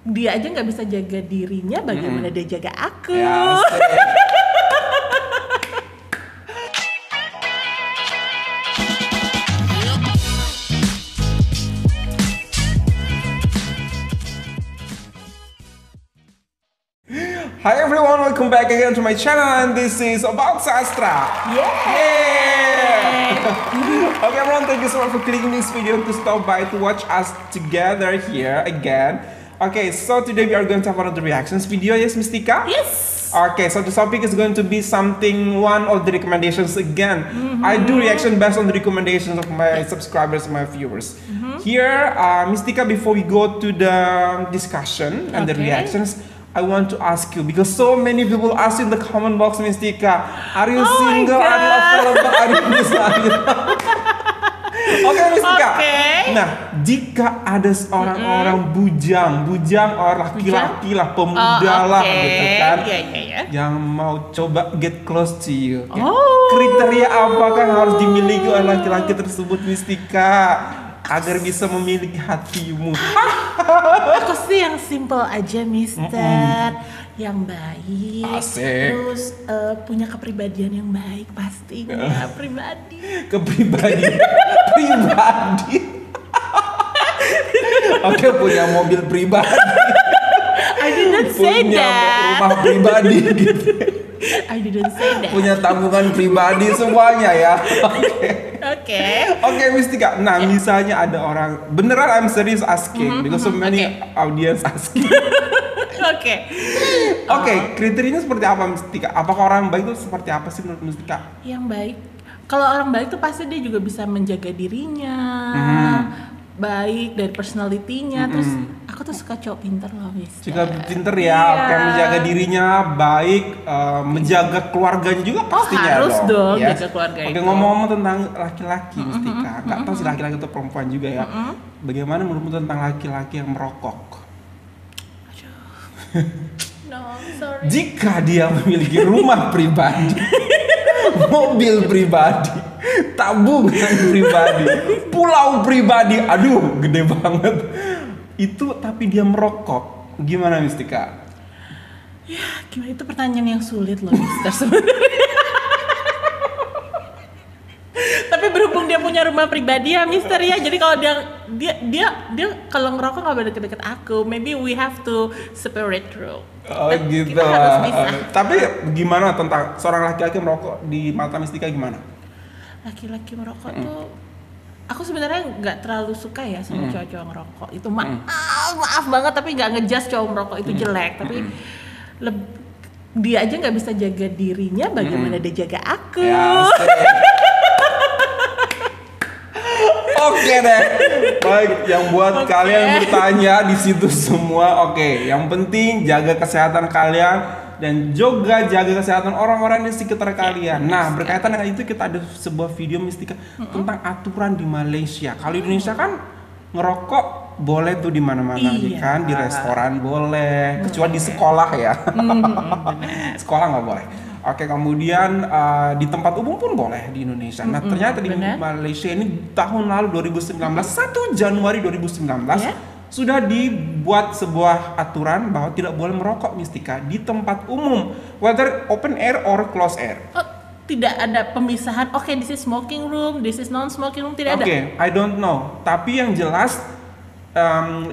Dia aja nggak bisa jaga dirinya, bagaimana dia jaga aku? Ya, Hi everyone, welcome back again to my channel and this is About Sastra. Yeah! Okay everyone, thank you so much for clicking this video to stop by to watch us together here again. Okay, so today we are going to have another reactions video, yes Mystica? Yes! Okay, so the topic is going to be something, one of the recommendations again. I do reaction based on the recommendations of my subscribers and my viewers. Here, Mystica, before we go to the discussion and the reactions, I want to ask you, because so many people ask in the comment box, Mystica, are you single, are you available, are you this, are you... Oke, Mystica. Nah, jika ada seorang orang bujang orang laki-laki lah, pemuda lah, gitu kan, yang mau coba get close to you, kriteria apakah yang harus dimiliki oleh laki-laki tersebut, Mystica, agar bisa memiliki hatimu? Aku sih yang simple aja, Mister. Yang baik. Asik. Terus punya kepribadian yang baik pastinya. Pribadi. Oke, punya mobil pribadi. I didn't say punya that. Rumah pribadi gitu. I didn't say that. Punya tabungan pribadi semuanya ya. Oke, Mystica. Nah, misalnya ada orang, beneran I'm serious asking because so many audience asking. Oke, kriterianya seperti apa, Mystica? Apakah orang baik itu seperti apa sih menurut Mystica? Yang baik, kalau orang baik tuh pasti dia juga bisa menjaga dirinya, baik dari personality-nya. Terus aku tuh suka cowok pinter loh, Mister. Suka pinter ya, oke, menjaga dirinya, baik, menjaga keluarganya juga pastinya harus dong yes. jaga keluarga itu. Oke, ngomong-ngomong tentang laki-laki, Mystica, nggak tahu sih laki-laki atau perempuan juga ya. Bagaimana menurutmu tentang laki-laki yang merokok? No, sorry. Jika dia memiliki rumah pribadi, mobil pribadi, tabungan pribadi, pulau pribadi, aduh gede banget. Itu tapi dia merokok, gimana, Mystica? Ya, gimana, itu pertanyaan yang sulit loh, Mister, sebenarnya. Tapi berhubung dia punya rumah pribadi ya, Mister ya. Jadi kalau dia kalau ngerokok nggak boleh deket-deket aku. Maybe we have to separate room. Oh gitu. Kita harus bisa. Tapi gimana tentang seorang laki-laki merokok di mata Mystica gimana? Laki-laki merokok tuh, aku sebenarnya nggak terlalu suka ya sama cowok-cowok ngerokok. Itu maaf banget, tapi nggak ngejudge cowok merokok itu jelek. Tapi dia aja nggak bisa jaga dirinya, bagaimana dia jaga aku? Ya, oke deh, baik. Yang buat kalian yang bertanya di situ semua, yang penting jaga kesehatan kalian dan juga jaga kesehatan orang-orang di sekitar kalian. Nah, berkaitan dengan itu kita ada sebuah video, Mystica, tentang aturan di Malaysia. Kalau di Indonesia kan ngerokok boleh tuh di mana-mana, kan, di restoran boleh, kecuali di sekolah ya. Sekolah nggak boleh. Oke, kemudian di tempat umum pun boleh di Indonesia. Nah, ternyata di Malaysia ini tahun lalu 2019, 1 Januari 2019 sudah dibuat sebuah aturan bahwa tidak boleh merokok, Mystica, di tempat umum, whether open air or close air. Oh, tidak ada pemisahan. Oke, this is smoking room, this is non-smoking room, tidak ada. Oke, I don't know. Tapi yang jelas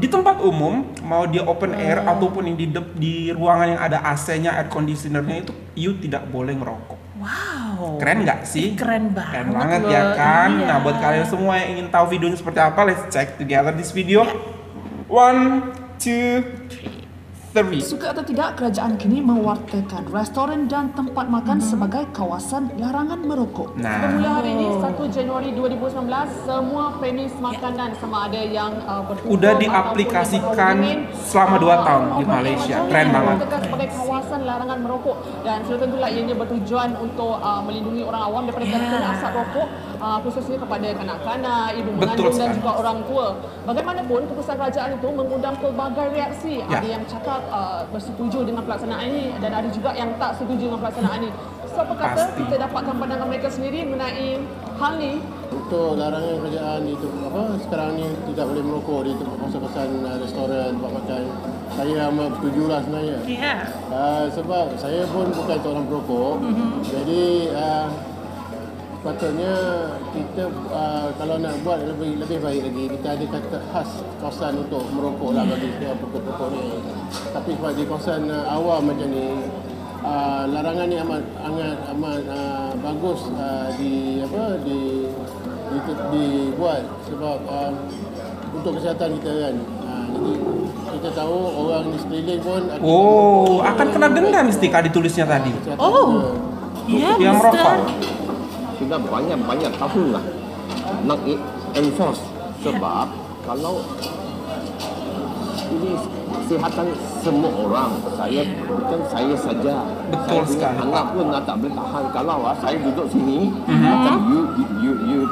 di tempat umum, mau dia open air ataupun yang di ruangan yang ada AC-nya, air conditioner-nya, itu you tidak boleh ngerokok. Wow. Keren nggak sih? Keren banget. Keren banget ya kan? Iya. Nah, buat kalian semua yang ingin tahu videonya seperti apa, let's check together this video. 1, 2, 3. Suka atau tidak, kerajaan kini mewartakan restoran dan tempat makan sebagai kawasan larangan merokok. Nah, Bermula hari ini 1 Januari 2019, semua premis makanan sama ada yang bertutup udah diaplikasikan selama 2 tahun di Malaysia. Keren banget. Ditetapkan sebagai kawasan larangan merokok, dan sudah tentulah ianya bertujuan untuk melindungi orang awam daripada kena asap rokok, khususnya kepada kanak-kanak, ibu mengandung dan juga orang tua. Bagaimanapun, keputusan kerajaan itu mengundang pelbagai reaksi. Ada yang cakap bersetuju dengan pelaksanaan ini dan ada juga yang tak setuju dengan pelaksanaan ini. Siapa kata kita dapatkan pandangan mereka sendiri mengenai Hal ni Untuk larangan kerajaan di sekarang ni tidak boleh merokok di tempat kawasan restoran, tempat makan, saya amat setuju lah sebenarnya. Sebab saya pun bukan seorang perokok. Jadi sepatutnya kita kalau nak buat lebih baik lagi, kita ada kata khas kawasan untuk merokok lah bagi pokok-pokok ni. Tapi sebab di kawasan awam macam ni, larangan ni amat bagus dibuat sebab untuk kesihatan kita kan. Jadi kita tahu orang di sekeliling pun akan kena denda Mistika ditulisnya tadi. Yang merokok. Sudah banyak tahun lah nak enforce sebab kalau ini kesihatan semua orang, bukan saya saja. Betul saya sekali. Anak pun tak boleh tahan kalau saya duduk sini macam you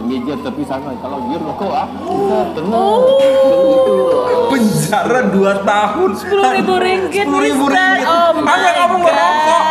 meja tepi sana, kalau you rokok kita kena itu penjara 2 tahun. 10.000 ringgit. 10.000 ringgit. Hanya kamu merokok.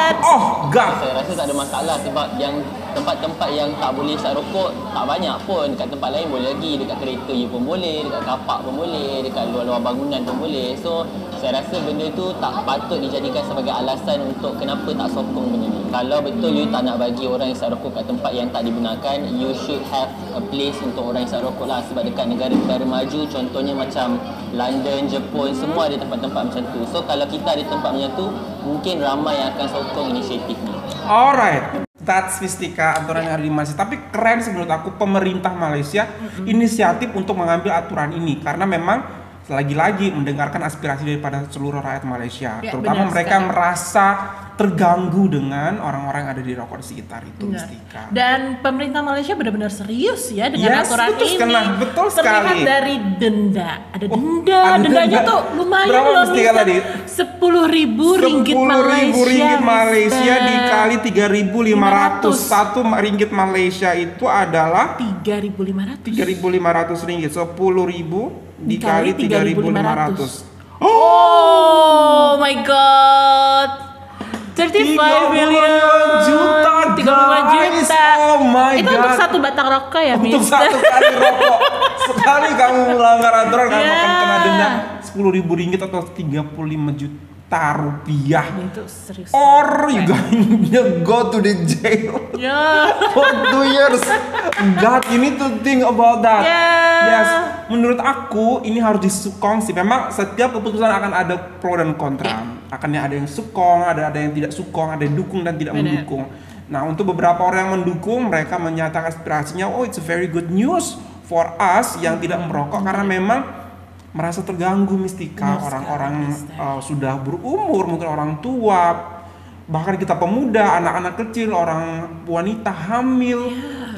God. Saya rasa tak ada masalah sebab yang tempat-tempat yang tak boleh isap rokok tak banyak pun. Dekat tempat lain boleh lagi, dekat kereta you pun boleh, dekat kapak pun boleh, dekat luar-luar bangunan pun boleh. So saya rasa benda tu tak patut dijadikan sebagai alasan untuk kenapa tak sokong benda ni. Kalau betul you tak nak bagi orang isap rokok kat tempat yang tak digunakan, you should have a place untuk orang isap rokok lah. Sebab dekat negara-negara maju, contohnya macam London, Jepun, semua ada tempat-tempat macam tu. So kalau kita ada tempat macam tu, mungkin ramai yang akan sokong inisiatif ni. Alright, that's Mistika aturan yang ada di Malaysia. Tapi keren sih menurut aku pemerintah Malaysia inisiatif untuk mengambil aturan ini karena memang lagi-lagi mendengarkan aspirasi daripada seluruh rakyat Malaysia, terutama mereka yang merasa terganggu dengan orang-orang yang ada di rokok di sekitar itu. Mistika. Dan pemerintah Malaysia benar-benar serius ya dengan aturan ini. Betul terlihat sekali. dari denda, ada dendanya tuh lumayan berapa loh. Mistika tadi? 10.000 ringgit Malaysia. 10.000 ringgit Malaysia dikali 3.500. 1 ringgit Malaysia itu adalah 3.500 ringgit. 10.000 dikali 3.500. Oh my god. 35 million juta. 35 juta. Oh my itu god. untuk satu batang rokok ya, Untuk Mister? satu kali rokok. Sekali kamu melanggar aturan kamu akan kena denda 10.000 ringgit atau 35 juta rupiah. Itu serius. Or you gonna go to the jail for 2 years. God, you need to think about that. Yes, menurut aku ini harus disukong sih. Memang setiap keputusan akan ada pro dan kontra. Akannya ada yang sukong, ada yang tidak sukong, ada yang dukung dan tidak mendukung. Nah, untuk beberapa orang yang mendukung, mereka menyatakan aspirasinya, it's a very good news for us yang tidak merokok karena memang merasa terganggu Mistika. Orang-orang sudah berumur, mungkin orang tua, bahkan kita pemuda, anak-anak kecil, orang wanita hamil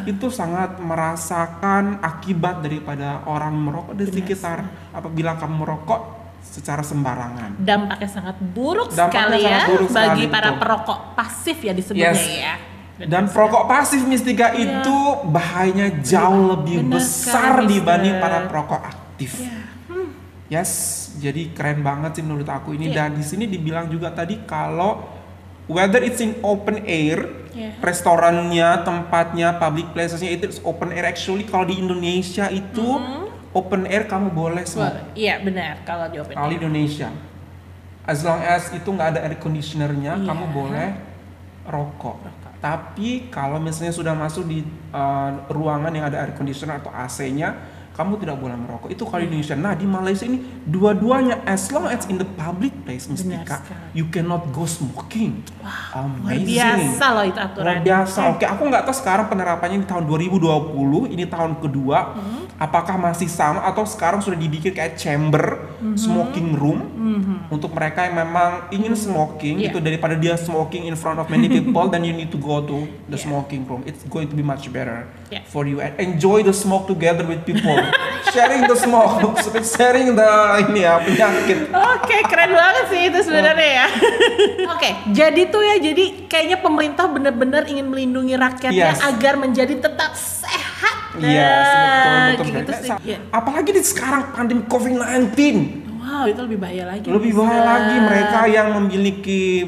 itu sangat merasakan akibat daripada orang merokok di sekitar. Apabila kamu merokok secara sembarangan, dampaknya sangat buruk sekali ya bagi para perokok pasif ya disebutnya ya. Dan perokok pasif Mistika itu bahayanya jauh lebih besar dibanding para perokok aktif. Yes, jadi keren banget sih menurut aku ini. Dan di sini dibilang juga tadi kalau whether it's in open air, restorannya, tempatnya, public placesnya itu open air. Actually kalau di Indonesia itu open air kamu boleh smoke. Iya benar kalau di open air. Kalau di Indonesia, as long as itu nggak ada air conditionernya, kamu boleh rokok. Tapi kalau misalnya sudah masuk di ruangan yang ada air conditioner atau AC-nya, kamu tidak boleh merokok. Itu kalau di Indonesia. Nah di Malaysia ini dua-duanya as long as in the public place Mistika, you cannot go smoking. Amazing. Luar biasa loh itu aturan. Luar biasa. Oke, aku nggak tahu sekarang penerapannya di tahun 2020, ini tahun kedua. Apakah masih sama atau sekarang sudah dibikin kayak chamber smoking room untuk mereka yang memang ingin smoking itu daripada dia smoking in front of many people, then you need to go to the smoking room. It's going to be much better for you and enjoy the smoke together with people. Sharing the smoke, sharing the penyakit. Oke, keren banget sih itu sebenarnya ya. Oke, jadi tuh ya, jadi kayaknya pemerintah benar-benar ingin melindungi rakyatnya agar menjadi tetap sehat. Yes, betul. Gitu sih. Apalagi di sekarang pandemi COVID-19. Wow, itu lebih bahaya lagi. Lebih bahaya lagi mereka yang memiliki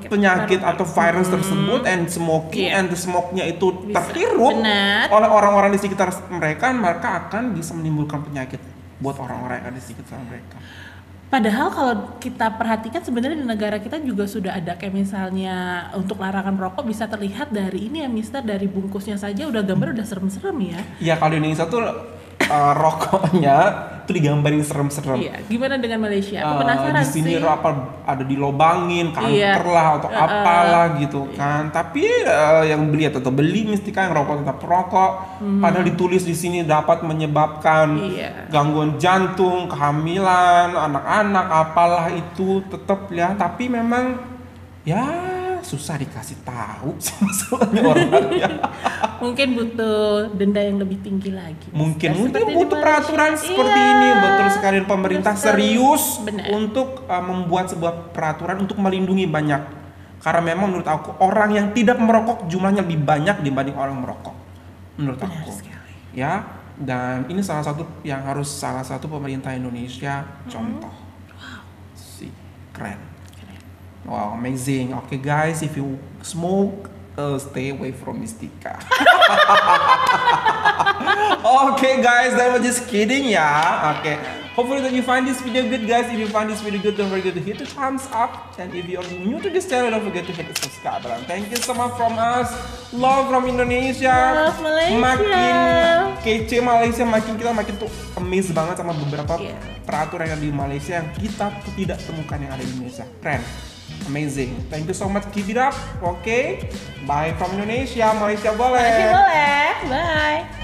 Penyakit atau virus tersebut and smoking and the smoke-nya itu terhirup Benar. oleh orang-orang di sekitar mereka, maka akan bisa menimbulkan penyakit buat orang-orang yang ada di sekitar mereka. Padahal kalau kita perhatikan sebenarnya di negara kita juga sudah ada kayak misalnya untuk larangan rokok bisa terlihat dari ini ya Mister, dari bungkusnya saja udah gambar udah serem-serem ya. Iya, kalau di Indonesia tuh rokoknya tuh digambarin serem-serem. Iya, gimana dengan Malaysia? Aku penasaran di sini sih. ada dilobangin, kanker lah atau apalah gitu kan. Tapi yang beli atau beli Mistika yang rokok tetap rokok. Padahal ditulis di sini dapat menyebabkan gangguan jantung, kehamilan, anak-anak apalah itu tetap ya. Tapi memang ya susah dikasih tahu sih masalahnya orangnya. Mungkin butuh denda yang lebih tinggi lagi. Mungkin butuh peraturan seperti ini. Betul sekali, pemerintah serius untuk membuat sebuah peraturan untuk melindungi banyak. Karena memang menurut aku orang yang tidak merokok jumlahnya lebih banyak dibanding orang merokok. Menurut aku. Ya, dan ini salah satu pemerintah Indonesia contoh. Keren. Wow, amazing. Okay guys, if you smoke, stay away from Mistika. Okay guys, that was just kidding ya. Okay, hopefully that you find this video good guys. If you find this video good, don't forget to hit the thumbs up. And if you are new to this channel, don't forget to hit the subscribe button. Thank you so much from us. Love from Indonesia. Love Malaysia. Makin kece Malaysia, makin tuh amazed banget sama beberapa peraturan yang di Malaysia yang kita tuh tidak temukan yang ada di Indonesia. Keren. Amazing. Thank you so much. Keep it up. Okay. Bye from Indonesia. Malaysia boleh. Malaysia boleh. Bye.